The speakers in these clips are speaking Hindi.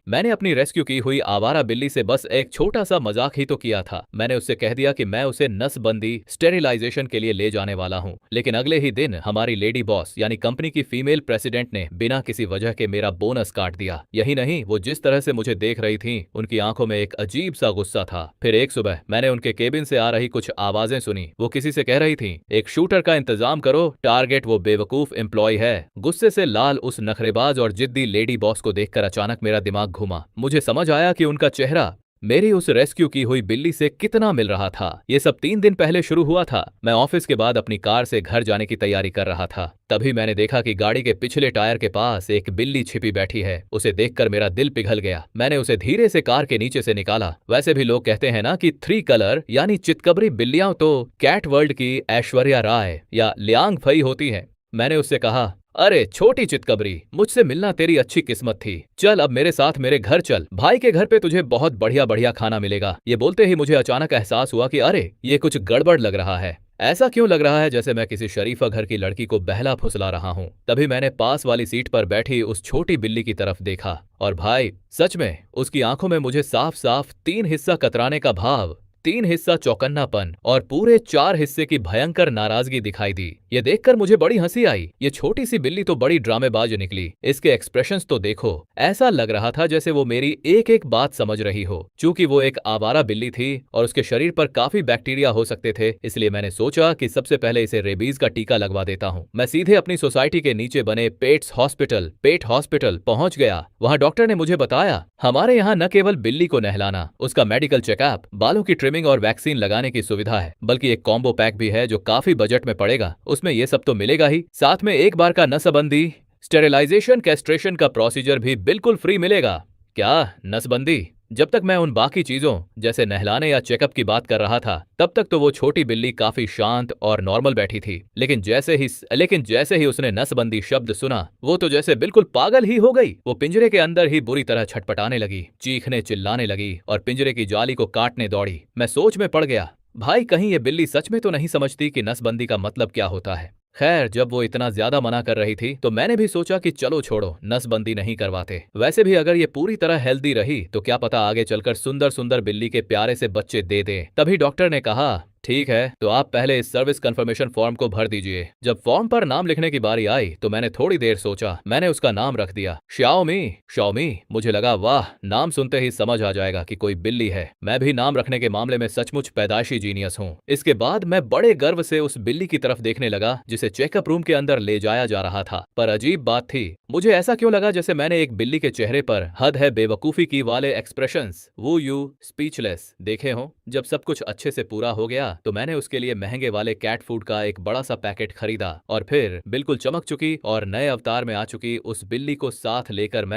मैंने अपनी रेस्क्यू की हुई आवारा बिल्ली से बस एक छोटा सा मजाक ही तो किया था। मैंने उससे कह दिया कि मैं उसे नसबंदी स्टेरिलाइजेशन के लिए ले जाने वाला हूँ। लेकिन अगले ही दिन हमारी लेडी बॉस यानी कंपनी की फीमेल प्रेसिडेंट ने बिना किसी वजह के मेरा बोनस काट दिया। यही नहीं, वो जिस तरह से मुझे देख रही थी उनकी आंखों में एक अजीब सा गुस्सा था। फिर एक सुबह मैंने उनके केबिन से आ रही कुछ आवाजें सुनी। वो किसी से कह रही थी, एक शूटर का इंतजाम करो, टारगेट वो बेवकूफ एम्प्लॉय है। गुस्से से लाल उस नखरेबाज और जिद्दी लेडी बॉस को देखकर अचानक मेरा दिमाग घूमा। मुझे समझ आया कि उनका चेहरा मेरी उस रेस्क्यू की हुई बिल्ली से कितना मिल रहा था। ये सब 3 दिन पहले शुरू हुआ था। मैं ऑफिस के बाद अपनी कार से घर जाने की तैयारी कर रहा था। तभी मैंने देखा कि गाड़ी के पिछले टायर के पास एक बिल्ली छिपी बैठी है। उसे देखकर मेरा दिल पिघल गया। मैंने उसे धीरे से कार के नीचे से निकाला। वैसे भी लोग कहते हैं ना कि 3 कलर यानी चितकबरी बिल्लियां तो कैट वर्ल्ड की ऐश्वर्या राय या लियांग फई होती हैं। मैंने उससे कहा, अरे छोटी चितकबरी, मुझसे मिलना तेरी अच्छी किस्मत थी। चल अब मेरे साथ मेरे घर चल, भाई के घर पे तुझे बहुत बढ़िया बढ़िया खाना मिलेगा। ये बोलते ही मुझे अचानक एहसास हुआ कि अरे ये कुछ गड़बड़ लग रहा है। ऐसा क्यों लग रहा है जैसे मैं किसी शरीफा घर की लड़की को बहला फुसला रहा हूँ। तभी मैंने पास वाली सीट पर बैठी उस छोटी बिल्ली की तरफ देखा और भाई सच में उसकी आंखों में मुझे साफ साफ 3 हिस्सा कतराने का भाव, 3 हिस्सा चौकन्नापन और पूरे 4 हिस्से की भयंकर नाराजगी दिखाई दी। ये देखकर मुझे बड़ी हंसी आई। ये छोटी सी बिल्ली तो बड़ी ड्रामेबाज निकली। इसके एक्सप्रेशंस तो देखो, ऐसा लग रहा था जैसे वो मेरी एक एक बात समझ रही हो। चूंकि वो एक आवारा बिल्ली थी और उसके शरीर पर काफी बैक्टीरिया हो सकते थे, इसलिए मैंने सोचा कि सबसे पहले इसे रेबीज का टीका लगवा देता हूँ। मैं सीधे अपनी सोसाइटी के नीचे बने पेट हॉस्पिटल पहुंच गया। वहां डॉक्टर ने मुझे बताया, हमारे यहाँ न केवल बिल्ली को नहलाना, उसका मेडिकल चेकअप, बालों की ट्रिमिंग और वैक्सीन लगाने की सुविधा है, बल्कि एक कॉम्बो पैक भी है जो काफी बजट में पड़ेगा। उसमें ये सब तो मिलेगा ही, साथ में एक बार का नसबंदी स्टेरिलाइजेशन कैस्ट्रेशन का प्रोसीजर भी बिल्कुल फ्री मिलेगा। क्या नसबंदी? जब तक मैं उन बाकी चीजों जैसे नहलाने या चेकअप की बात कर रहा था, तब तक तो वो छोटी बिल्ली काफी शांत और नॉर्मल बैठी थी। लेकिन जैसे ही उसने नसबंदी शब्द सुना, वो तो जैसे बिल्कुल पागल ही हो गई। वो पिंजरे के अंदर ही बुरी तरह छटपटाने लगी, चीखने चिल्लाने लगी और पिंजरे की जाली को काटने दौड़ी। मैं सोच में पड़ गया, भाई कहीं ये बिल्ली सच में तो नहीं समझती कि नसबंदी का मतलब क्या होता है। खैर, जब वो इतना ज्यादा मना कर रही थी तो मैंने भी सोचा कि चलो छोड़ो, नसबंदी नहीं करवाते। वैसे भी अगर ये पूरी तरह हेल्दी रही तो क्या पता आगे चलकर सुंदर सुंदर बिल्ली के प्यारे से बच्चे दे दे। तभी डॉक्टर ने कहा, ठीक है तो आप पहले इस सर्विस कंफर्मेशन फॉर्म को भर दीजिए। जब फॉर्म पर नाम लिखने की बारी आई तो मैंने थोड़ी देर सोचा। मैंने उसका नाम रख दिया श्याओमी। श्याओमी, मुझे लगा वाह, नाम सुनते ही समझ आ जाएगा कि कोई बिल्ली है। मैं भी नाम रखने के मामले में सचमुच पैदाइशी जीनियस हूँ। इसके बाद मैं बड़े गर्व से उस बिल्ली की तरफ देखने लगा जिसे चेकअप रूम के अंदर ले जाया जा रहा था। पर अजीब बात थी, मुझे ऐसा क्यों लगा जैसे मैंने एक बिल्ली के चेहरे पर हद है बेवकूफी की वाले एक्सप्रेशंस, वो यू स्पीचलेस देखे हों। जब सब कुछ अच्छे से पूरा हो गया तो मैंने उसके लिए महंगे वाले कैट फूड का एक बड़ा सा पैकेट खरीदा और फिर बिल्कुल चमक चुकी और नए अवतार में आ चुकी उस बिल्ली को साथ लेकर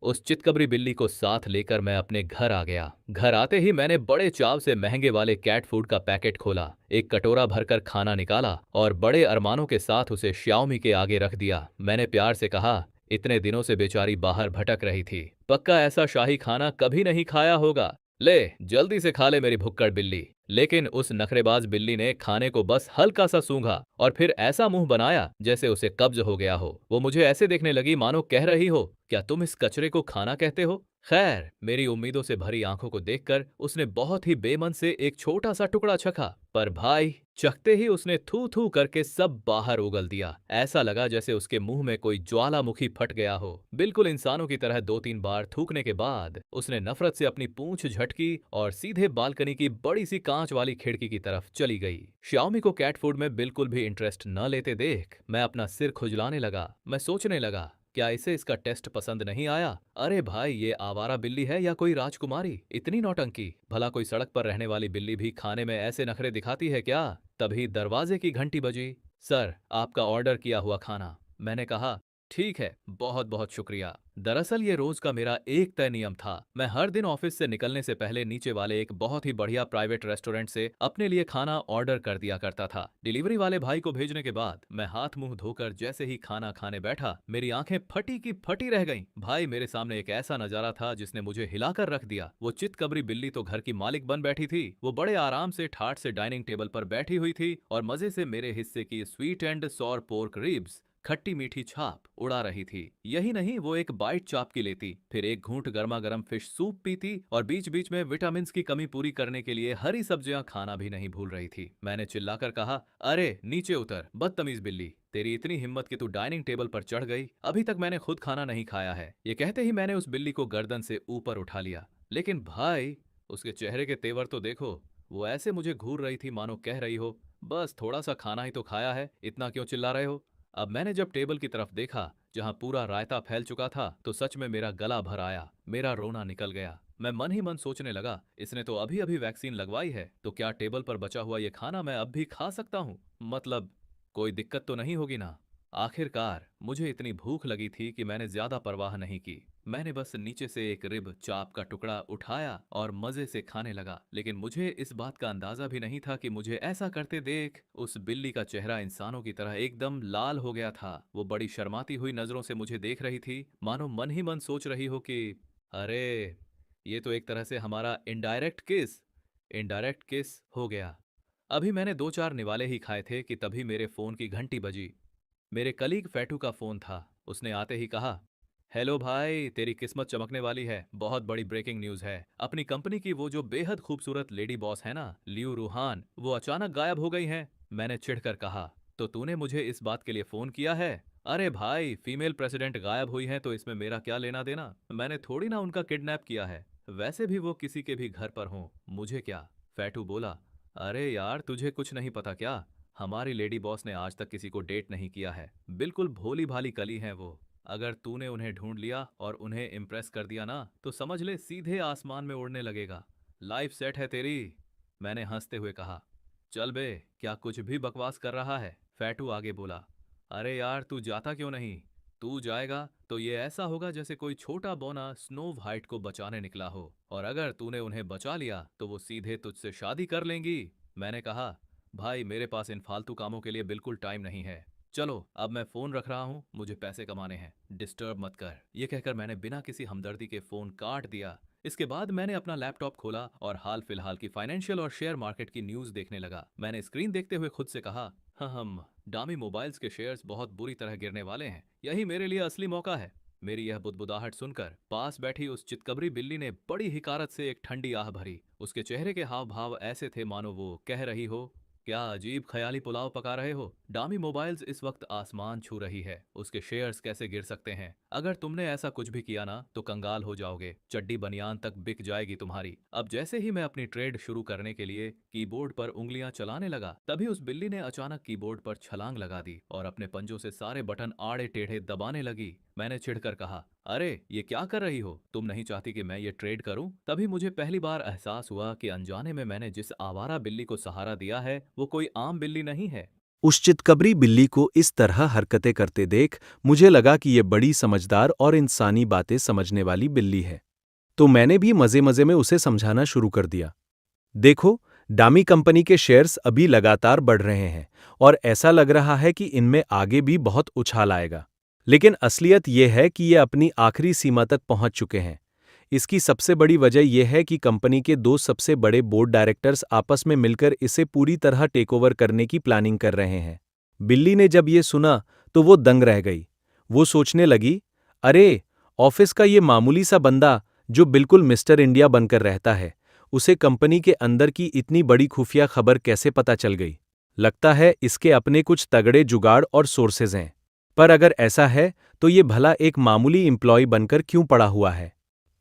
उस चितकबरी बिल्ली को साथ लेकर मैं अपने घर आ गया। घर आते ही मैंने बड़े चाव से महंगे वाले कैट फूड का पैकेट खोला, एक कटोरा भरकर खाना निकाला और बड़े अरमानों के साथ उसे श्याओमी के आगे रख दिया। मैंने प्यार से कहा, इतने दिनों से बेचारी बाहर भटक रही थी, पक्का ऐसा शाही खाना कभी नहीं खाया होगा। ले जल्दी से खा ले मेरी भुक्कड़ बिल्ली। लेकिन उस नखरेबाज बिल्ली ने खाने को बस हल्का सा सूंघा और फिर ऐसा मुंह बनाया जैसे उसे कब्ज हो गया हो। वो मुझे ऐसे देखने लगी मानो कह रही हो, क्या तुम इस कचरे को खाना कहते हो? खैर, मेरी उम्मीदों से भरी आंखों को देखकर उसने बहुत ही बेमन से एक छोटा सा टुकड़ा चखा, पर भाई चखते ही उसने थू थू करके सब बाहर उगल दिया। ऐसा लगा जैसे उसके मुंह में कोई ज्वालामुखी फट गया हो। बिल्कुल इंसानों की तरह 2-3 बार थूकने के बाद उसने नफरत से अपनी पूंछ झटकी और सीधे बालकनी की बड़ी सी कांच वाली खिड़की की तरफ चली गई। श्याओमी को कैट फूड में बिल्कुल भी इंटरेस्ट न लेते देख मैं अपना सिर खुजलाने लगा। मैं सोचने लगा, क्या इसे इसका टेस्ट पसंद नहीं आया? अरे भाई, ये आवारा बिल्ली है या कोई राजकुमारी? इतनी नौटंकी! भला कोई सड़क पर रहने वाली बिल्ली भी खाने में ऐसे नखरे दिखाती है क्या? तभी दरवाजे की घंटी बजी। सर, आपका ऑर्डर किया हुआ खाना। मैंने कहा, ठीक है, बहुत बहुत शुक्रिया। दरअसल ये रोज का मेरा एक तय नियम था। मैं हर दिन ऑफिस से निकलने से पहले नीचे वाले एक बहुत ही बढ़िया प्राइवेट रेस्टोरेंट से अपने लिए खाना ऑर्डर कर दिया करता था। डिलीवरी वाले भाई को भेजने के बाद मैं हाथ मुंह धोकर जैसे ही खाना खाने बैठा, मेरी आंखें फटी की फटी रह गईं। भाई, मेरे सामने एक ऐसा नजारा था जिसने मुझे हिलाकर रख दिया। वो चितकबरी बिल्ली तो घर की मालिक बन बैठी थी। वो बड़े आराम से ठाठ से डाइनिंग टेबल पर बैठी हुई थी और मजे से मेरे हिस्से की sweet and sour pork ribs खट्टी मीठी छाप उड़ा रही थी। यही नहीं, वो एक बाइट चाप की लेती, फिर एक घूंट गर्मा गर्म फिश सूप पीती और बीच बीच में विटामिन की कमी पूरी करने के लिए हरी सब्जियां खाना भी नहीं भूल रही थी। मैंने चिल्लाकर कहा, अरे नीचे उतर बदतमीज बिल्ली, तेरी इतनी हिम्मत कि तू डाइनिंग टेबल पर चढ़ गई, अभी तक मैंने खुद खाना नहीं खाया है। ये कहते ही मैंने उस बिल्ली को गर्दन से ऊपर उठा लिया। लेकिन भाई, उसके चेहरे के तेवर तो देखो, वो ऐसे मुझे घूर रही थी मानो कह रही हो, बस थोड़ा सा खाना ही तो खाया है, इतना क्यों चिल्ला रहे हो। अब मैंने जब टेबल की तरफ देखा जहां पूरा रायता फैल चुका था तो सच में मेरा गला भर आया, मेरा रोना निकल गया। मैं मन ही मन सोचने लगा, इसने तो अभी अभी वैक्सीन लगवाई है, तो क्या टेबल पर बचा हुआ ये खाना मैं अब भी खा सकता हूँ? मतलब कोई दिक्कत तो नहीं होगी ना। आखिरकार मुझे इतनी भूख लगी थी कि मैंने ज्यादा परवाह नहीं की। मैंने बस नीचे से एक रिब चाप का टुकड़ा उठाया और मजे से खाने लगा। लेकिन मुझे इस बात का अंदाजा भी नहीं था कि मुझे ऐसा करते देख उस बिल्ली का चेहरा इंसानों की तरह एकदम लाल हो गया था। वो बड़ी शर्माती हुई नजरों से मुझे देख रही थी, मानो मन ही मन सोच रही हो कि अरे, ये तो एक तरह से हमारा इनडायरेक्ट किस हो गया। अभी मैंने दो चार निवाले ही खाए थे कि तभी मेरे फोन की घंटी बजी। मेरे कलीग फैटू का फोन था। उसने आते ही कहा, हेलो भाई, तेरी किस्मत चमकने वाली है, बहुत बड़ी ब्रेकिंग न्यूज है। अपनी कंपनी की वो जो बेहद खूबसूरत लेडी बॉस है ना, लियू रूहान, वो अचानक गायब हो गई हैं। मैंने चिढ़कर कहा, तो तूने मुझे इस बात के लिए फोन किया है? अरे भाई, फीमेल प्रेसिडेंट गायब हुई है तो इसमें मेरा क्या लेना देना, मैंने थोड़ी ना उनका किडनैप किया है। वैसे भी वो किसी के भी घर पर हों, मुझे क्या। फैटू बोला, अरे यार, तुझे कुछ नहीं पता क्या? हमारी लेडी बॉस ने आज तक किसी को डेट नहीं किया है, बिल्कुल भोली भाली कली है वो। अगर तूने उन्हें ढूंढ लिया और उन्हें इम्प्रेस कर दिया ना, तो समझ ले सीधे आसमान में उड़ने लगेगा। लाइफ सेट है तेरी। मैंने हंसते हुए कहा, चल बे, क्या कुछ भी बकवास कर रहा है? फैटू आगे बोला, अरे यार, तू जाता क्यों नहीं? तू जाएगा तो ये ऐसा होगा जैसे कोई छोटा बौना स्नो वाइट को बचाने निकला हो, और अगर तूने उन्हें बचा लिया तो वो सीधे तुझसे शादी कर लेंगी। मैंने कहा, भाई, मेरे पास इन फालतू कामों के लिए बिल्कुल टाइम नहीं है। चलो, अब मैं फोन रख रहा हूँ, मुझे पैसे कमाने हैं, डिस्टर्ब मत कर। ये कहकर मैंने बिना किसी हमदर्दी के फोन काट दिया। इसके बाद मैंने अपना लैपटॉप खोला और हाल फिलहाल की फाइनेंशियल और शेयर मार्केट की न्यूज देखने लगा। मैंने स्क्रीन देखते हुए खुद से कहा, हाँ, हम डामी मोबाइल्स के शेयर्स बहुत बुरी तरह गिरने वाले हैं, यही मेरे लिए असली मौका है। मेरी यह बुदबुदाहट सुनकर पास बैठी उस चितकबरी बिल्ली ने बड़ी हिकारत से एक ठंडी आह भरी। उसके चेहरे के हाव भाव ऐसे थे मानो वो कह रही हो, क्या अजीब ख्याली पुलाव पका रहे हो? डामी मोबाइल्स इस वक्त आसमान छू रही है, उसके शेयर्स कैसे गिर सकते हैं? अगर तुमने ऐसा कुछ भी किया ना तो कंगाल हो जाओगे, चड्डी बनियान तक बिक जाएगी तुम्हारी। अब जैसे ही मैं अपनी ट्रेड शुरू करने के लिए कीबोर्ड पर उंगलियां चलाने लगा, तभी उस बिल्ली ने अचानक कीबोर्ड पर छलांग लगा दी और अपने पंजों से सारे बटन आड़े टेढ़े दबाने लगी। मैंने चिढ़कर कहा, अरे ये क्या कर रही हो? तुम नहीं चाहती कि मैं ये ट्रेड करूं? तभी मुझे पहली बार एहसास हुआ कि अनजाने में मैंने जिस आवारा बिल्ली को सहारा दिया है वो कोई आम बिल्ली नहीं है। उस चितकबरी बिल्ली को इस तरह हरकतें करते देख मुझे लगा कि ये बड़ी समझदार और इंसानी बातें समझने वाली बिल्ली है। तो मैंने भी मजे मजे में उसे समझाना शुरू कर दिया। देखो, डामी कंपनी के शेयर्स अभी लगातार बढ़ रहे हैं और ऐसा लग रहा है कि इनमें आगे भी बहुत उछाल आएगा। लेकिन असलियत यह है कि ये अपनी आखिरी सीमा तक पहुंच चुके हैं। इसकी सबसे बड़ी वजह यह है कि कंपनी के दो सबसे बड़े बोर्ड डायरेक्टर्स आपस में मिलकर इसे पूरी तरह टेकओवर करने की प्लानिंग कर रहे हैं। बिल्ली ने जब ये सुना तो वो दंग रह गई। वो सोचने लगी, अरे, ऑफिस का ये मामूली सा बंदा जो बिल्कुल मिस्टर इंडिया बनकर रहता है, उसे कंपनी के अंदर की इतनी बड़ी खुफिया खबर कैसे पता चल गई? लगता है इसके अपने कुछ तगड़े जुगाड़ और सोर्सेज हैं। पर अगर ऐसा है तो ये भला एक मामूली एम्प्लॉय बनकर क्यों पड़ा हुआ है?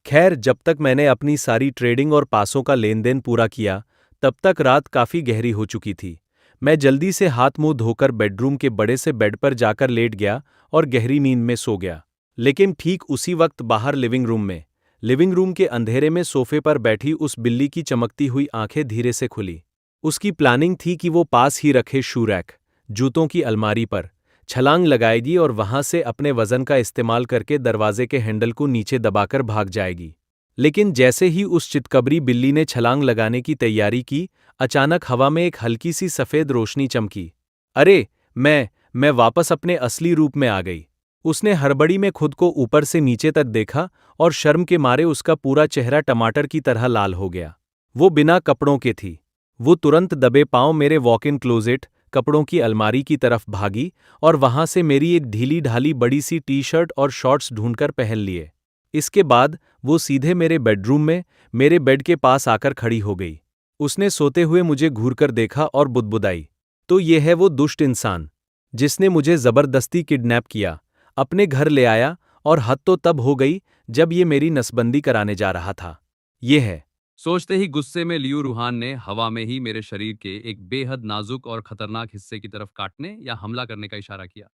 खैर, जब तक मैंने अपनी सारी ट्रेडिंग और पासों का लेन देन पूरा किया, तब तक रात काफी गहरी हो चुकी थी। मैं जल्दी से हाथ मुंह धोकर बेडरूम के बड़े से बेड पर जाकर लेट गया और गहरी नींद में सो गया। लेकिन ठीक उसी वक्त बाहर लिविंग रूम के अंधेरे में सोफे पर बैठी उस बिल्ली की चमकती हुई आंखें धीरे से खुली। उसकी प्लानिंग थी कि वो पास ही रखे शू रैक, जूतों की अलमारी पर छलांग लगाएगी और वहां से अपने वजन का इस्तेमाल करके दरवाजे के हैंडल को नीचे दबाकर भाग जाएगी। लेकिन जैसे ही उस चितकबरी बिल्ली ने छलांग लगाने की तैयारी की, अचानक हवा में एक हल्की सी सफेद रोशनी चमकी। अरे, मैं वापस अपने असली रूप में आ गई। उसने हड़बड़ी में खुद को ऊपर से नीचे तक देखा और शर्म के मारे उसका पूरा चेहरा टमाटर की तरह लाल हो गया। वो बिना कपड़ों के थी। वो तुरंत दबे पांव मेरे वॉक इन क्लोजेट कपड़ों की अलमारी की तरफ भागी और वहां से मेरी एक ढीली ढाली बड़ी सी टी शर्ट और शॉर्ट्स ढूंढकर पहन लिए। इसके बाद वो सीधे मेरे बेडरूम में मेरे बेड के पास आकर खड़ी हो गई। उसने सोते हुए मुझे घूरकर देखा और बुदबुदाई, तो ये है वो दुष्ट इंसान जिसने मुझे जबरदस्ती किडनैप किया, अपने घर ले आया, और हद तो तब हो गई जब ये मेरी नसबंदी कराने जा रहा था। ये है। सोचते ही गुस्से में लियू रूहान ने हवा में ही मेरे शरीर के एक बेहद नाजुक और खतरनाक हिस्से की तरफ काटने या हमला करने का इशारा किया,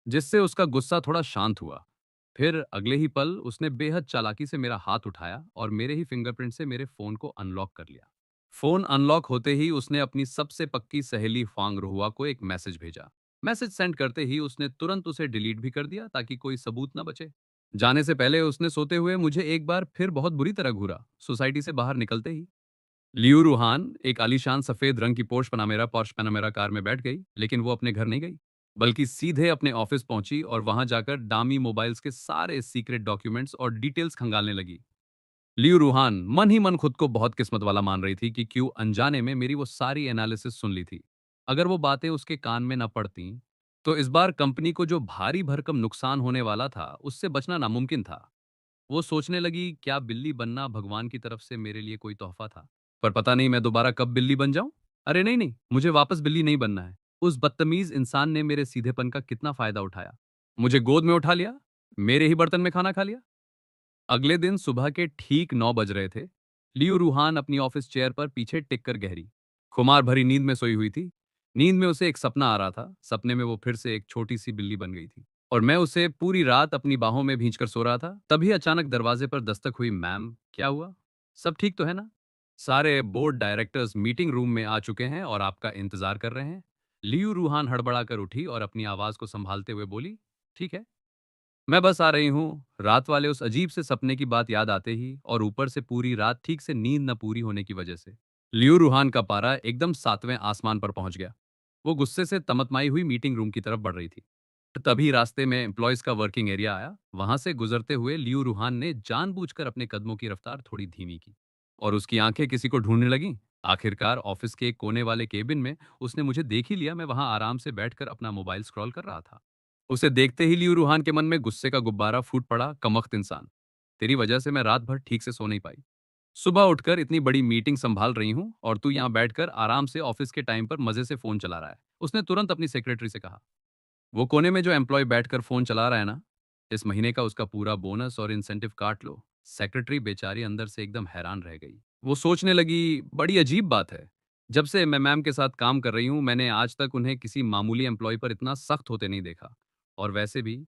जिससे उसका गुस्सा थोड़ा शांत हुआ। फिर अगले ही पल उसने बेहद चालाकी से मेरा हाथ उठाया और मेरे ही फिंगरप्रिंट से मेरे फोन को अनलॉक कर लिया। फोन अनलॉक होते ही उसने अपनी सबसे पक्की सहेली फांग रोहुआ को एक मैसेज भेजा। मैसेज सेंड करते ही उसने तुरंत उसे डिलीट भी कर दिया ताकि कोई सबूत न बचे। जाने से पहले उसने सोते हुए मुझे एक बार फिर बहुत बुरी तरह घूरा। सोसाइटी से बाहर निकलते ही लियू रूहान एक आलीशान सफेद रंग की पोर्श पनामेरा कार में बैठ गई, लेकिन वो अपने घर नहीं गई, बल्कि सीधे अपने ऑफिस पहुंची और वहां जाकर डामी मोबाइल्स के सारे सीक्रेट डॉक्यूमेंट्स और डिटेल्स खंगालने लगी। लियू रूहान मन ही मन खुद को बहुत किस्मत वाला मान रही थी कि क्यों अनजाने में मेरी वो सारी एनालिसिस सुन ली थी। अगर वो बातें उसके कान में न पड़ती तो इस बार कंपनी को जो भारी भरकम नुकसान होने वाला था उससे बचना नामुमकिन था। वो सोचने लगी, क्या बिल्ली बनना भगवान की तरफ से मेरे लिए कोई तोहफा था? पर पता नहीं मैं दोबारा कब बिल्ली बन जाऊं। अरे नहीं नहीं, मुझे वापस बिल्ली नहीं बनना है। उस बदतमीज इंसान ने मेरे सीधेपन का कितना फायदा उठाया, मुझे गोद में उठा लिया, मेरे ही बर्तन में खाना खा लिया। अगले दिन सुबह के ठीक 9 बज रहे थे। लियू रूहान अपनी ऑफिस चेयर पर पीछे टिक कर गहरी खुमार भरी नींद में सोई हुई थी। नींद में उसे एक सपना आ रहा था। सपने में वो फिर से एक छोटी सी बिल्ली बन गई थी और मैं उसे पूरी रात अपनी बाहों में भींचकर सो रहा था। तभी अचानक दरवाजे पर दस्तक हुई। मैम, क्या हुआ? सब ठीक तो है ना? सारे बोर्ड डायरेक्टर्स मीटिंग रूम में आ चुके हैं और आपका इंतजार कर रहे हैं। लियू रूहान हड़बड़ाकर उठी और अपनी आवाज को संभालते हुए बोली, ठीक है, मैं बस आ रही हूँ। रात वाले उस अजीब से सपने की बात याद आते ही और ऊपर से पूरी रात ठीक से नींद न पूरी होने की वजह से लियू रूहान का पारा एकदम 7वें आसमान पर पहुंच गया। वो गुस्से से तमतमाई हुई मीटिंग रूम की तरफ बढ़ रही थी। तभी रास्ते में एम्प्लॉयज का वर्किंग एरिया आया। वहां से गुजरते हुए लियू रूहान ने जानबूझकर अपने कदमों की रफ्तार थोड़ी धीमी की और उसकी आंखें किसी को ढूंढने लगीं। आखिरकार ऑफिस के एक कोने वाले केबिन में उसने मुझे देख ही लिया। मैं वहां आराम से बैठकर अपना मोबाइल स्क्रॉल कर रहा था। उसे देखते ही लियू रूहान के मन में गुस्से का गुब्बारा फूट पड़ा। कमख्त इंसान, तेरी वजह से मैं रात भर ठीक से सो नहीं पाई। सुबह उठकर इतनी बड़ी मीटिंग संभाल रही हूँ और तू यहाँ बैठकर आराम से ऑफिस के टाइम पर मजे से फोन चला रहा है। उसने तुरंत अपनी सेक्रेटरी से कहा। वो कोने में जो एम्प्लॉय बैठकर फोन चला रहा है ना, इस महीने का उसका पूरा बोनस और इंसेंटिव काट लो। सेक्रेटरी बेचारी अंदर से एकदम हैरान रह गई। वो सोचने लगी, बड़ी अजीब बात है। जब से मैं मैम के साथ काम कर रही हूँ मैंने आज तक उन्हें किसी मामूली एम्प्लॉय पर इतना सख्त होते नहीं देखा। और वैसे भी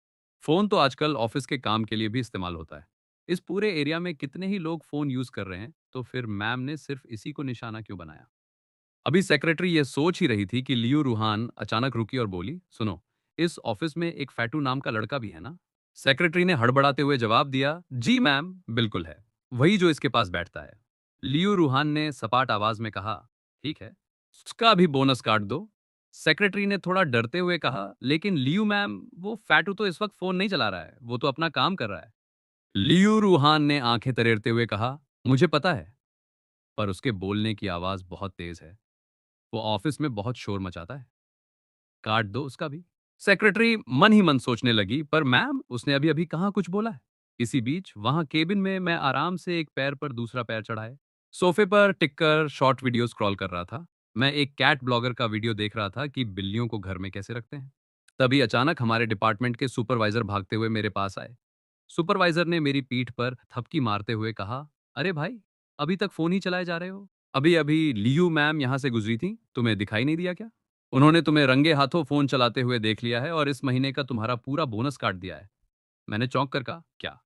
फोन तो आजकल ऑफिस के काम के लिए भी इस्तेमाल होता है। इस पूरे एरिया में कितने ही लोग फोन यूज कर रहे हैं, तो फिर मैम ने सिर्फ इसी को निशाना क्यों बनाया? अभी सेक्रेटरी ये सोच ही रही थी कि लियू रूहान अचानक रुकी और बोली, सुनो, इस ऑफिस में एक फैटू नाम का लड़का भी है ना? सेक्रेटरी ने हड़बड़ाते हुए जवाब दिया, जी मैम, बिल्कुल है, वही जो इसके पास बैठता है। लियू रूहान ने सपाट आवाज में कहा, ठीक है, उसका भी बोनस काट दो। सेक्रेटरी ने थोड़ा डरते हुए कहा, लेकिन लियू मैम, वो फैटू तो इस वक्त फोन नहीं चला रहा है, वो तो अपना काम कर रहा है। लियू रूहान ने आंखें तरेरते हुए कहा, मुझे पता है, पर उसके बोलने की आवाज बहुत तेज है। वो ऑफिस में बहुत शोर मचाता है, काट दो उसका भी। सेक्रेटरी मन ही मन सोचने लगी, पर मैम, उसने अभी अभी कहाँ कुछ बोला है? इसी बीच वहां केबिन में मैं आराम से एक पैर पर दूसरा पैर चढ़ाए सोफे पर टिककर शॉर्ट वीडियो स्क्रॉल कर रहा था। मैं एक कैट ब्लॉगर का वीडियो देख रहा था कि बिल्लियों को घर में कैसे रखते हैं। तभी अचानक हमारे डिपार्टमेंट के सुपरवाइजर भागते हुए मेरे पास आए। सुपरवाइजर ने मेरी पीठ पर थपकी मारते हुए कहा, अरे भाई, अभी तक फोन ही चलाए जा रहे हो? अभी अभी लियू मैम यहाँ से गुजरी थी, तुम्हें दिखाई नहीं दिया क्या? उन्होंने तुम्हें रंगे हाथों फोन चलाते हुए देख लिया है और इस महीने का तुम्हारा पूरा बोनस काट दिया है। मैंने चौंक कर कहा, क्या?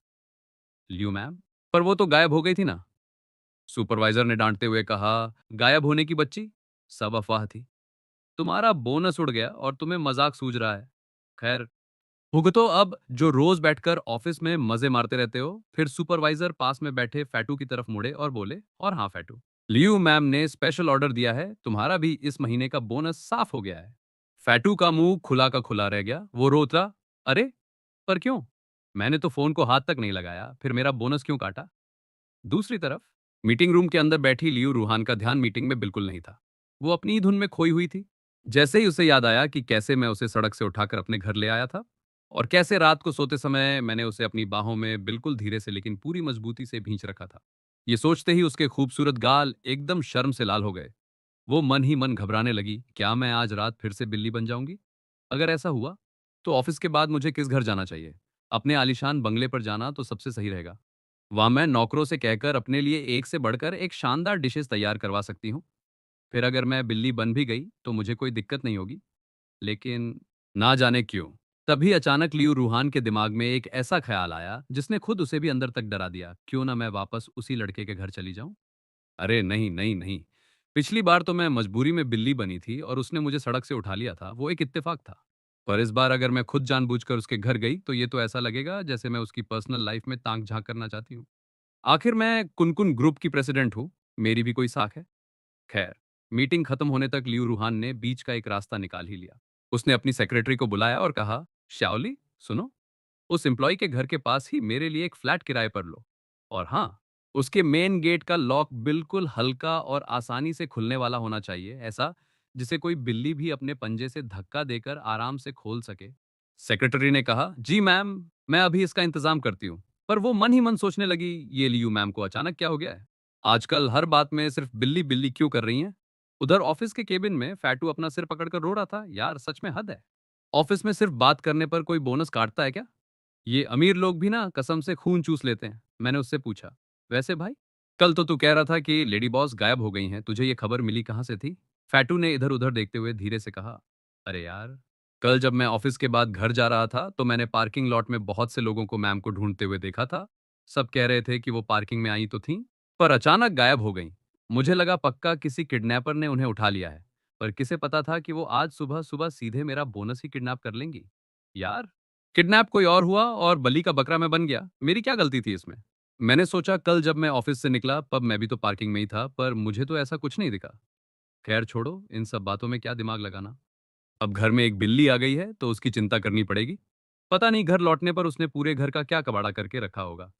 लियू मैम, पर वो तो गायब हो गई थी ना? सुपरवाइजर ने डांटते हुए कहा, गायब होने की बच्ची, सब अफवाह थी। तुम्हारा बोनस उड़ गया और तुम्हें मजाक सूझ रहा है। खैर, भुगतो अब जो रोज बैठकर ऑफिस में मजे मारते रहते हो। फिर सुपरवाइजर पास में बैठे फैटू की तरफ मुड़े और बोले, और हाँ फैटू, लियू मैम ने स्पेशल ऑर्डर दिया है, तुम्हारा भी इस महीने का बोनस साफ हो गया है। फैटू का मुंह खुला का खुला रह गया। वो रोता, अरे, पर क्यों? मैंने तो फोन को हाथ तक नहीं लगाया, फिर मेरा बोनस क्यों काटा? दूसरी तरफ मीटिंग रूम के अंदर बैठी लियू रूहान का ध्यान मीटिंग में बिल्कुल नहीं था। वो अपनी ही धुन में खोई हुई थी। जैसे ही उसे याद आया कि कैसे मैं उसे सड़क से उठाकर अपने घर ले आया था और कैसे रात को सोते समय मैंने उसे अपनी बाहों में बिल्कुल धीरे से लेकिन पूरी मजबूती से भींच रखा था। ये सोचते ही उसके खूबसूरत गाल एकदम शर्म से लाल हो गए। वो मन ही मन घबराने लगी, क्या मैं आज रात फिर से बिल्ली बन जाऊंगी? अगर ऐसा हुआ तो ऑफिस के बाद मुझे किस घर जाना चाहिए? अपने आलीशान बंगले पर जाना तो सबसे सही रहेगा। वहां मैं नौकरों से कहकर अपने लिए एक से बढ़कर एक शानदार डिशेस तैयार करवा सकती हूँ। फिर अगर मैं बिल्ली बन भी गई तो मुझे कोई दिक्कत नहीं होगी। लेकिन ना जाने क्यों, तभी अचानक लियू रूहान के दिमाग में एक ऐसा ख्याल आया जिसने खुद उसे भी अंदर तक डरा दिया। क्यों ना मैं वापस उसी लड़के के घर चली जाऊं? अरे नहीं, नहीं, नहीं। पिछली बार तो मैं मजबूरी में बिल्ली बनी थी और उसने मुझे सड़क से उठा लिया था, वो एक इत्तेफाक था। पर इस बार अगर मैं खुद जानबूझकर उसके घर गई तो ये तो ऐसा लगेगा जैसे मैं उसकी पर्सनल लाइफ में ताक झांक करना चाहती हूँ। आखिर मैं कुन-कुन ग्रुप की प्रेसिडेंट हूँ, मेरी भी कोई साख है। खैर, मीटिंग खत्म होने तक लियू रूहान ने बीच का एक रास्ता निकाल ही लिया। उसने अपनी सेक्रेटरी को बुलाया और कहा, श्याओली, सुनो, उस एम्प्लॉय के घर के पास ही मेरे लिए एक फ्लैट किराए पर लो। और हाँ, उसके मेन गेट का लॉक बिल्कुल हल्का और आसानी से खुलने वाला होना चाहिए, ऐसा जिसे कोई बिल्ली भी अपने पंजे से धक्का देकर आराम से खोल सके। सेक्रेटरी ने कहा, जी मैम, मैं अभी इसका इंतजाम करती हूँ। पर वो मन ही मन सोचने लगी, ये लियू मैम को अचानक क्या हो गया है? आजकल हर बात में सिर्फ बिल्ली बिल्ली क्यों कर रही हैं? उधर ऑफिस के केबिन में फैटू अपना सिर पकड़कर रो रहा था। यार सच में हद है। ऑफिस में सिर्फ बात करने पर कोई बोनस काटता है क्या? ये अमीर लोग भी ना कसम से खून चूस लेते हैं। मैंने उससे पूछा, वैसे भाई, कल तो तू कह रहा था कि लेडी बॉस गायब हो गई हैं, तुझे ये खबर मिली कहाँ से थी? फैटू ने इधर उधर देखते हुए धीरे से कहा, अरे यार, कल जब मैं ऑफिस के बाद घर जा रहा था तो मैंने पार्किंग लॉट में बहुत से लोगों को मैम को ढूंढते हुए देखा था। सब कह रहे थे कि वो पार्किंग में आई तो थी, पर अचानक गायब हो गई। मुझे लगा पक्का किसी किडनैपर ने उन्हें उठा लिया है। पर किसे पता था कि वो आज सुबह सुबह सीधे मेरा बोनस ही किडनैप कर लेंगी। यार, किडनैप कोई और हुआ और बलि का बकरा मैं बन गया। मेरी क्या गलती थी इसमें? मैंने सोचा कल जब मैं ऑफिस से निकला तब मैं भी तो पार्किंग में ही था, पर मुझे तो ऐसा कुछ नहीं दिखा। खैर छोड़ो, इन सब बातों में क्या दिमाग लगाना। अब घर में एक बिल्ली आ गई है तो उसकी चिंता करनी पड़ेगी। पता नहीं घर लौटने पर उसने पूरे घर का क्या कबाड़ा करके रखा होगा।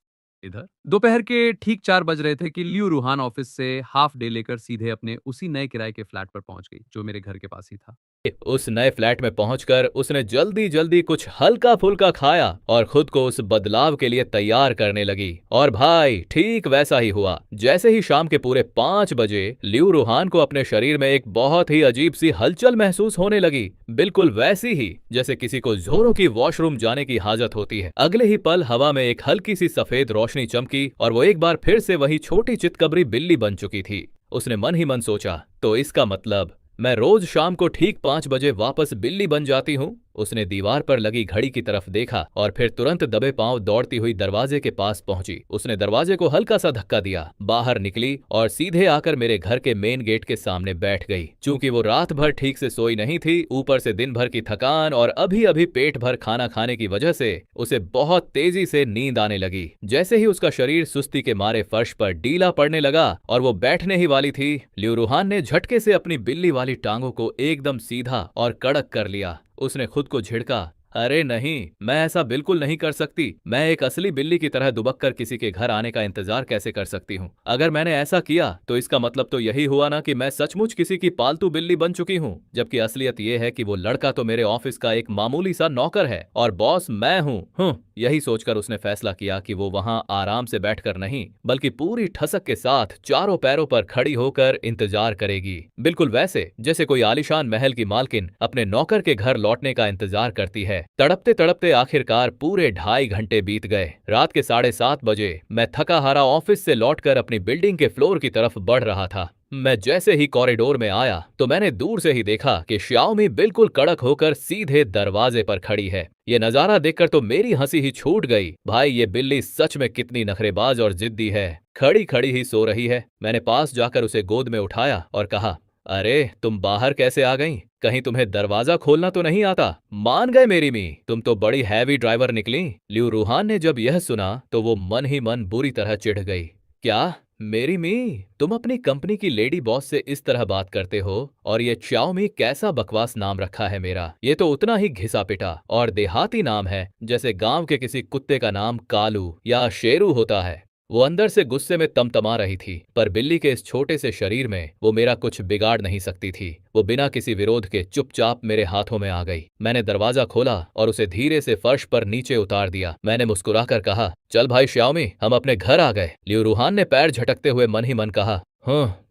इधर दोपहर के ठीक 4 बज रहे थे कि लियू रूहान ऑफिस से हाफ डे लेकर सीधे अपने उसी नए किराए के फ्लैट पर पहुंच गई, जो मेरे घर के पास ही था। उस नए फ्लैट में पहुंचकर उसने जल्दी जल्दी कुछ हल्का फुल्का खाया और खुद को उस बदलाव के लिए तैयार करने लगी। और भाई ठीक वैसा ही हुआ। जैसे ही शाम के पूरे 5 बजे लियू रूहान को अपने शरीर में एक बहुत ही अजीब सी हलचल महसूस होने लगी, बिल्कुल वैसी ही जैसे किसी को जोरों की वॉशरूम जाने की हाजत होती है। अगले ही पल हवा में एक हल्की सी सफेद रोशनी चमकी और वो एक बार फिर से वही छोटी चितकबरी बिल्ली बन चुकी थी। उसने मन ही मन सोचा, तो इसका मतलब मैं रोज शाम को ठीक 5 बजे वापस बिल्ली बन जाती हूँ। उसने दीवार पर लगी घड़ी की तरफ देखा और फिर तुरंत दबे पांव दौड़ती हुई दरवाजे के पास पहुंची। उसने दरवाजे को हल्का सा धक्का दिया, बाहर निकली और सीधे आकर मेरे घर के मेन गेट के सामने बैठ गई। चूंकि वो रात भर ठीक से सोई नहीं थी, ऊपर से दिन भर की थकान और अभी अभी पेट भर खाना खाने की वजह से उसे बहुत तेजी से नींद आने लगी। जैसे ही उसका शरीर सुस्ती के मारे फर्श पर डीला पड़ने लगा और वो बैठने ही वाली थी, लियू रूहान ने झटके से अपनी बिल्ली वाली टांगों को एकदम सीधा और कड़क कर लिया। उसने खुद को झिड़का, अरे नहीं, मैं ऐसा बिल्कुल नहीं कर सकती। मैं एक असली बिल्ली की तरह दुबक कर किसी के घर आने का इंतजार कैसे कर सकती हूँ? अगर मैंने ऐसा किया तो इसका मतलब तो यही हुआ ना कि मैं सचमुच किसी की पालतू बिल्ली बन चुकी हूँ। जबकि असलियत ये है कि वो लड़का तो मेरे ऑफिस का एक मामूली सा नौकर है और बॉस मैं हूँ। यही सोचकर उसने फैसला किया कि वो वहां आराम से बैठकर नहीं, बल्कि पूरी ठसक के साथ चारों पैरों पर खड़ी होकर इंतजार करेगी। बिल्कुल वैसे जैसे कोई आलीशान महल की मालकिन अपने नौकर के घर लौटने का इंतजार करती है। तड़पते तड़पते आखिरकार पूरे 2.5 घंटे बीत गए। रात के 7:30 बजे मैं थका हारा ऑफिस से लौटकर अपनी बिल्डिंग के फ्लोर की तरफ बढ़ रहा था। मैं जैसे ही कॉरिडोर में आया तो मैंने दूर से ही देखा कि श्याओमी बिल्कुल कड़क होकर सीधे दरवाजे पर खड़ी है। ये नजारा देखकर तो मेरी हंसी ही छूट गई। भाई ये बिल्ली सच में कितनी नखरेबाज और जिद्दी है। खड़ी खड़ी ही सो रही है। मैंने पास जाकर उसे गोद में उठाया और कहा, अरे तुम बाहर कैसे आ गईं? कहीं तुम्हें दरवाजा खोलना तो नहीं आता? मान गए मेरी मी, तुम तो बड़ी हैवी ड्राइवर निकली। लियू रूहान ने जब यह सुना तो वो मन ही मन बुरी तरह चिढ़ गई। क्या मेरी मी, तुम अपनी कंपनी की लेडी बॉस से इस तरह बात करते हो? और ये चाओमी कैसा बकवास नाम रखा है मेरा। ये तो उतना ही घिसा पिटा और देहाती नाम है जैसे गांव के किसी कुत्ते का नाम कालू या शेरू होता है। वो अंदर से गुस्से में तमतमा रही थी, पर बिल्ली के इस छोटे से शरीर में वो मेरा कुछ बिगाड़ नहीं सकती थी। वो बिना किसी विरोध के चुपचाप मेरे हाथों में आ गई। मैंने दरवाजा खोला और उसे धीरे से फर्श पर नीचे उतार दिया। मैंने मुस्कुराकर कहा, चल भाई श्याओमी, हम अपने घर आ गए। लियू रूहान ने पैर झटकते हुए मन ही मन कहा,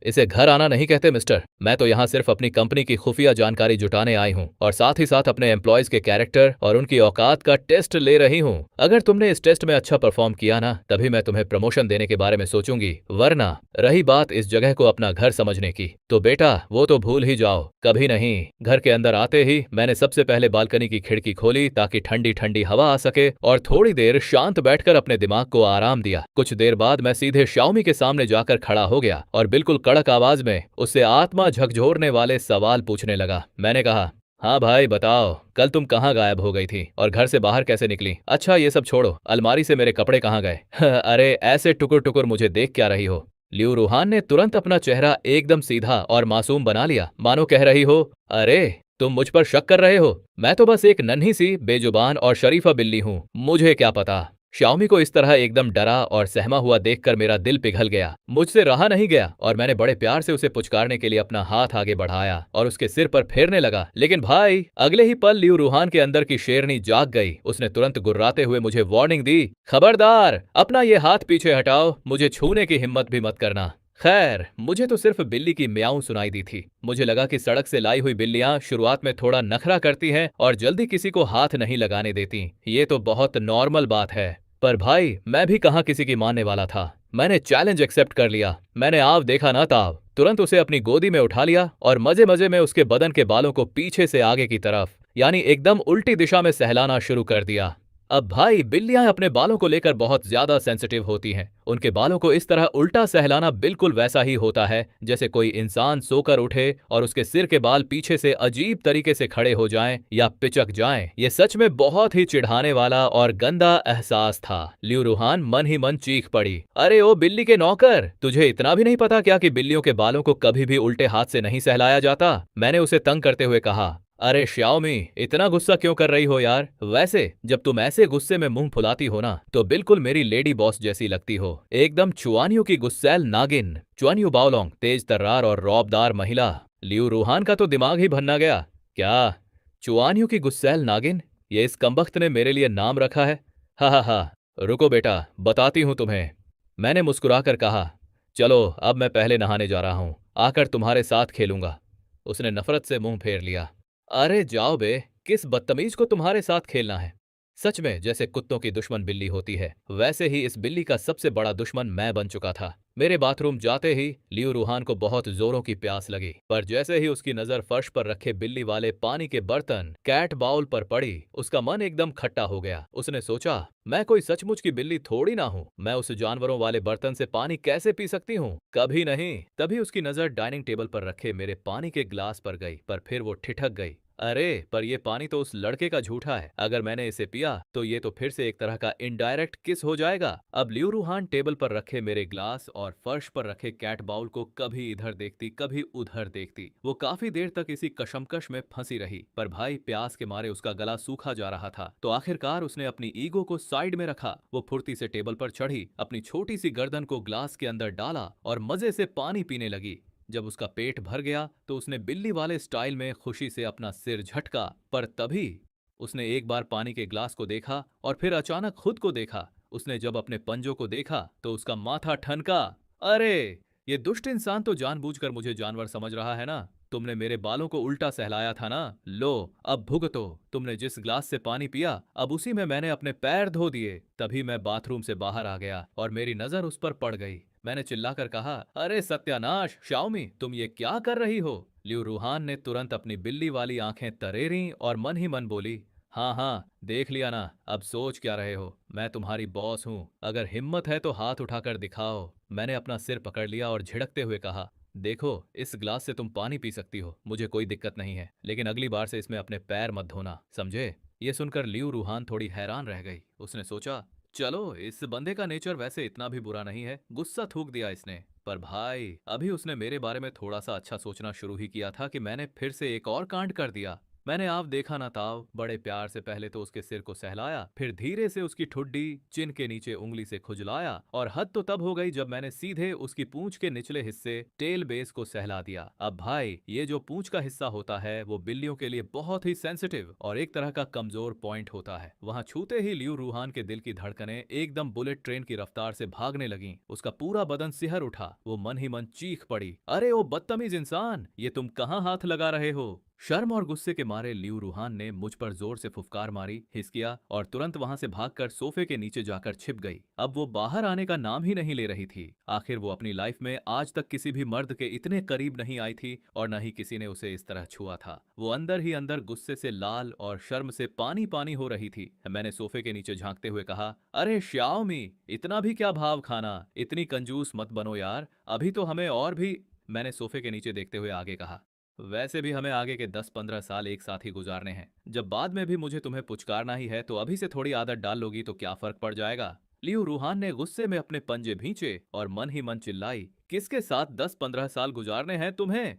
इसे घर आना नहीं कहते मिस्टर। मैं तो यहाँ सिर्फ अपनी कंपनी की खुफिया जानकारी जुटाने आई हूँ और साथ ही साथ अपने एम्प्लॉयज के कैरेक्टर और उनकी औकात का टेस्ट ले रही हूँ। अगर तुमने इस टेस्ट में अच्छा परफॉर्म किया ना, तभी मैं तुम्हें प्रमोशन देने के बारे में सोचूंगी, वरना रही बात इस जगह को अपना घर समझने की, तो बेटा वो तो भूल ही जाओ, कभी नहीं। घर के अंदर आते ही मैंने सबसे पहले बालकनी की खिड़की खोली ताकि ठंडी ठंडी हवा आ सके और थोड़ी देर शांत बैठकर अपने दिमाग को आराम दिया। कुछ देर बाद मैं सीधे श्याओमी के सामने जाकर खड़ा हो गया और बिल्कुल कड़क आवाज में उससे आत्मा झकझोरने वाले सवाल पूछने लगा। मैंने कहा, हाँ भाई बताओ, कल तुम कहाँ गायब हो गई थी और घर से बाहर कैसे निकली? अच्छा ये सब छोड़ो, अलमारी से मेरे कपड़े कहाँ गए? अरे ऐसे टुकुर टुकुर मुझे देख क्या रही हो? लियू रूहान ने तुरंत अपना चेहरा एकदम सीधा और मासूम बना लिया, मानो कह रही हो, अरे तुम मुझ पर शक कर रहे हो? मैं तो बस एक नन्ही सी बेजुबान और शरीफा बिल्ली हूँ, मुझे क्या पता। श्याओमी को इस तरह एकदम डरा और सहमा हुआ देखकर मेरा दिल पिघल गया। मुझसे रहा नहीं गया और मैंने बड़े प्यार से उसे पुचकारने के लिए अपना हाथ आगे बढ़ाया और उसके सिर पर फेरने लगा। लेकिन भाई अगले ही पल लियू रूहान के अंदर की शेरनी जाग गई। उसने तुरंत गुर्राते हुए मुझे वार्निंग दी, खबरदार, अपना ये हाथ पीछे हटाओ, मुझे छूने की हिम्मत भी मत करना। खैर मुझे तो सिर्फ बिल्ली की म्याऊं सुनाई दी थी। मुझे लगा कि सड़क से लाई हुई बिल्लियां शुरुआत में थोड़ा नखरा करती हैं और जल्दी किसी को हाथ नहीं लगाने देती, ये तो बहुत नॉर्मल बात है। पर भाई मैं भी कहाँ किसी की मानने वाला था। मैंने चैलेंज एक्सेप्ट कर लिया। मैंने आव देखा ना ताव, तुरंत उसे अपनी गोदी में उठा लिया और मजे मजे में उसके बदन के बालों को पीछे से आगे की तरफ यानी एकदम उल्टी दिशा में सहलाना शुरू कर दिया। अब भाई बिल्लियां अपने बालों को लेकर बहुत ज्यादा सेंसिटिव होती हैं। उनके बालों को इस तरह उल्टा सहलाना बिल्कुल वैसा ही होता है जैसे कोई इंसान सोकर उठे और उसके सिर के बाल पीछे से अजीब तरीके से खड़े हो जाएं या पिचक जाएं। ये सच में बहुत ही चिढ़ाने वाला और गंदा एहसास था। लियू रूहान मन ही मन चीख पड़ी, अरे ओ बिल्ली के नौकर, तुझे इतना भी नहीं पता क्या कि बिल्लियों के बालों को कभी भी उल्टे हाथ से नहीं सहलाया जाता? मैंने उसे तंग करते हुए कहा। अरे श्याओमी, इतना गुस्सा क्यों कर रही हो यार? वैसे जब तुम ऐसे गुस्से में मुंह फुलाती हो ना, तो बिल्कुल मेरी लेडी बॉस जैसी लगती हो, एकदम चुआनियों की गुस्सैल नागिन। चुआनियो बाओलोंग, तेज तर्रार और रौबदार महिला। लियू रूहान का तो दिमाग ही भन्ना गया। क्या चुआनियों की गुस्सैल नागिन? ये इस कमबख्त ने मेरे लिए नाम रखा है? हा, रुको बेटा, बताती हूँ तुम्हें। मैंने मुस्कुराकर कहा, चलो अब मैं पहले नहाने जा रहा हूँ, आकर तुम्हारे साथ खेलूंगा। उसने नफरत से मुंह फेर लिया। अरे जाओ बे, किस बदतमीज को तुम्हारे साथ खेलना है? सच में जैसे कुत्तों की दुश्मन बिल्ली होती है, वैसे ही इस बिल्ली का सबसे बड़ा दुश्मन मैं बन चुका था। मेरे बाथरूम जाते ही लियू रूहान को बहुत जोरों की प्यास लगी, पर जैसे ही उसकी नजर फर्श पर रखे बिल्ली वाले पानी के बर्तन कैट बाउल पर पड़ी, उसका मन एकदम खट्टा हो गया। उसने सोचा, मैं कोई सचमुच की बिल्ली थोड़ी ना हूँ, मैं उस जानवरों वाले बर्तन से पानी कैसे पी सकती हूँ? कभी नहीं। तभी उसकी नजर डाइनिंग टेबल पर रखे मेरे पानी के ग्लास पर गई, पर फिर वो ठिठक गई। अरे पर ये पानी तो उस लड़के का झूठा है, अगर मैंने इसे पिया तो ये तो फिर से एक तरह का इनडायरेक्ट किस हो जाएगा। अब लियू रूहान टेबल पर रखे मेरे ग्लास और फर्श पर रखे कैट बाउल को कभी इधर देखती कभी उधर देखती। वो काफी देर तक इसी कशमकश में फंसी रही, पर भाई प्यास के मारे उसका गला सूखा जा रहा था, तो आखिरकार उसने अपनी ईगो को साइड में रखा। वो फुर्ती से टेबल पर चढ़ी, अपनी छोटी सी गर्दन को ग्लास के अंदर डाला और मजे से पानी पीने लगी। जब उसका पेट भर गया तो उसने बिल्ली वाले स्टाइल में खुशी से अपना सिर झटका, पर तभी उसने एक बार पानी के ग्लास को देखा और फिर अचानक खुद को देखा। उसने जब अपने पंजों को देखा तो उसका माथा ठनका। अरे ये दुष्ट इंसान तो जानबूझकर मुझे जानवर समझ रहा है ना। तुमने मेरे बालों को उल्टा सहलाया था ना, लो अब भुगतो। तुमने जिस ग्लास से पानी पिया, अब उसी में मैंने अपने पैर धो दिए। तभी मैं बाथरूम से बाहर आ गया और मेरी नजर उस पर पड़ गई। मैंने चिल्लाकर कहा, अरे सत्यानाश श्याओमी, तुम ये क्या कर रही हो? लियू रूहान ने तुरंत अपनी बिल्ली वाली आंखें तरेरी और मन ही मन बोली, हाँ देख लिया ना, अब सोच क्या रहे हो? मैं तुम्हारी बॉस हूँ, अगर हिम्मत है तो हाथ उठाकर दिखाओ। मैंने अपना सिर पकड़ लिया और झिड़कते हुए कहा, देखो इस ग्लास से तुम पानी पी सकती हो, मुझे कोई दिक्कत नहीं है, लेकिन अगली बार से इसमें अपने पैर मत धोना, समझे? ये सुनकर लियू रूहान थोड़ी हैरान रह गई। उसने सोचा, चलो इस बंदे का नेचर वैसे इतना भी बुरा नहीं है, गुस्सा थूक दिया इसने। पर भाई अभी उसने मेरे बारे में थोड़ा सा अच्छा सोचना शुरू ही किया था कि मैंने फिर से एक और कांड कर दिया। मैंने आप देखा ना ताव, बड़े प्यार से पहले तो उसके सिर को सहलाया, फिर धीरे से उसकी ठुड्डी चिन के नीचे उंगली से खुजलाया, और हद तो तब हो गई जब मैंने सीधे उसकी पूंछ के निचले हिस्से टेल बेस को सहला दिया। अब भाई, ये जो पूंछ का हिस्सा होता है वो बिल्लियों के लिए बहुत ही सेंसिटिव और एक तरह का कमजोर पॉइंट होता है। वहां छूते ही लियू रूहान के दिल की धड़कनें एकदम बुलेट ट्रेन की रफ्तार से भागने लगीं। उसका पूरा बदन सिहर उठा। वो मन ही मन चीख पड़ी, अरे ओ बदतमीज इंसान, ये तुम कहाँ हाथ लगा रहे हो? शर्म और गुस्से के मारे लियू रूहान ने मुझ पर जोर से फुफकार मारी, हिस किया और तुरंत वहां से भागकर सोफे के नीचे जाकर छिप गई। अब वो बाहर आने का नाम ही नहीं ले रही थी। आखिर वो अपनी लाइफ में आज तक किसी भी मर्द के इतने करीब नहीं आई थी और न ही किसी ने उसे इस तरह छुआ था। वो अंदर ही अंदर गुस्से से लाल और शर्म से पानी पानी हो रही थी। मैंने सोफे के नीचे झांकते हुए कहा, अरे श्याओमी, इतना भी क्या भाव खाना, इतनी कंजूस मत बनो यार, अभी तो हमें और भी। मैंने सोफे के नीचे देखते हुए आगे कहा, वैसे भी हमें आगे के 10-15 साल एक साथ ही गुजारने हैं। जब बाद में भी मुझे तुम्हें पुचकारना ही है तो अभी से थोड़ी आदत डाल लोगी तो क्या फर्क पड़ जाएगा? लियू रूहान ने गुस्से में अपने पंजे भींचे और मन ही मन चिल्लाई, किसके साथ 10-15 साल गुजारने हैं तुम्हें?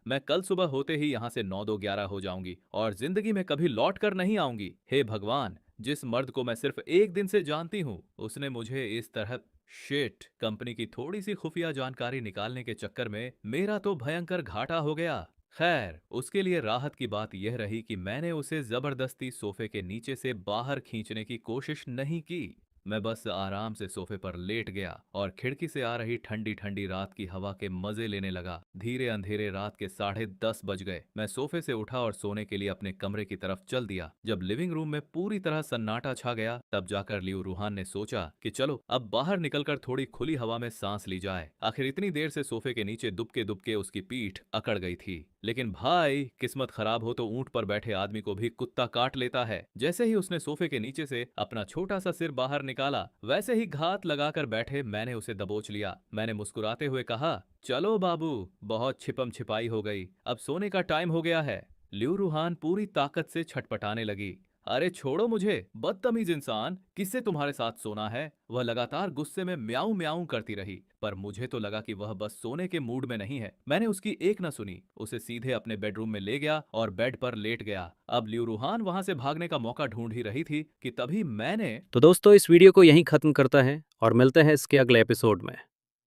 मैं कल सुबह होते ही यहाँ से 9-2-11 हो जाऊंगी और जिंदगी में कभी लौट कर नहीं आऊंगी। हे भगवान, जिस मर्द को मैं सिर्फ एक दिन से जानती हूँ उसने मुझे इस तरह। शिट, कंपनी की थोड़ी सी खुफिया जानकारी निकालने के चक्कर में मेरा तो भयंकर घाटा हो गया। खैर, उसके लिए राहत की बात यह रही कि मैंने उसे जबरदस्ती सोफे के नीचे से बाहर खींचने की कोशिश नहीं की। मैं बस आराम से सोफे पर लेट गया और खिड़की से आ रही ठंडी ठंडी रात की हवा के मजे लेने लगा। धीरे अंधेरे रात के 10:30 बज गए। मैं सोफे से उठा और सोने के लिए अपने कमरे की तरफ चल दिया। जब लिविंग रूम में पूरी तरह सन्नाटा छा गया तब जाकर लियू रूहान ने सोचा कि चलो अब बाहर निकलकर थोड़ी खुली हवा में सांस ली जाए। आखिर इतनी देर से सोफे के नीचे दुबके दुबके उसकी पीठ अकड़ गई थी। लेकिन भाई, किस्मत खराब हो तो ऊंट पर बैठे आदमी को भी कुत्ता काट लेता है। जैसे ही उसने सोफे के नीचे से अपना छोटा सा सिर बाहर निकाला, वैसे ही घात लगाकर बैठे मैंने उसे दबोच लिया। मैंने मुस्कुराते हुए कहा, चलो बाबू, बहुत छिपम छिपाई हो गई, अब सोने का टाइम हो गया है। लियू रूहान पूरी ताकत से छटपटाने लगी, अरे छोड़ो मुझे, बदतमीज इंसान, किससे तुम्हारे साथ सोना है? वह लगातार गुस्से में म्याऊं म्याऊं करती रही, पर मुझे तो लगा कि वह बस सोने के मूड में नहीं है। मैंने उसकी एक न सुनी, उसे सीधे अपने बेडरूम में ले गया और बेड पर लेट गया। अब लियू रूहान वहां से भागने का मौका ढूंढ ही रही थी कि तभी मैंने। तो दोस्तों, इस वीडियो को यहीं खत्म करता है और मिलते हैं इसके अगले एपिसोड में।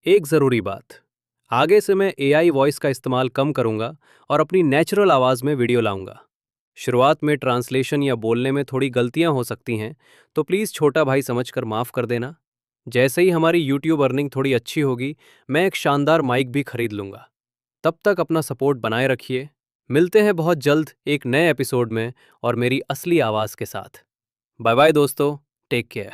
एक ज़रूरी बात, आगे से मैं एआई वॉइस का इस्तेमाल कम करूंगा और अपनी नेचुरल आवाज़ में वीडियो लाऊंगा। शुरुआत में ट्रांसलेशन या बोलने में थोड़ी गलतियां हो सकती हैं, तो प्लीज़ छोटा भाई समझकर माफ़ कर देना। जैसे ही हमारी यूट्यूब अर्निंग थोड़ी अच्छी होगी, मैं एक शानदार माइक भी खरीद लूंगा। तब तक अपना सपोर्ट बनाए रखिए। मिलते हैं बहुत जल्द एक नए एपिसोड में और मेरी असली आवाज़ के साथ। बाय बाय दोस्तों, टेक केयर।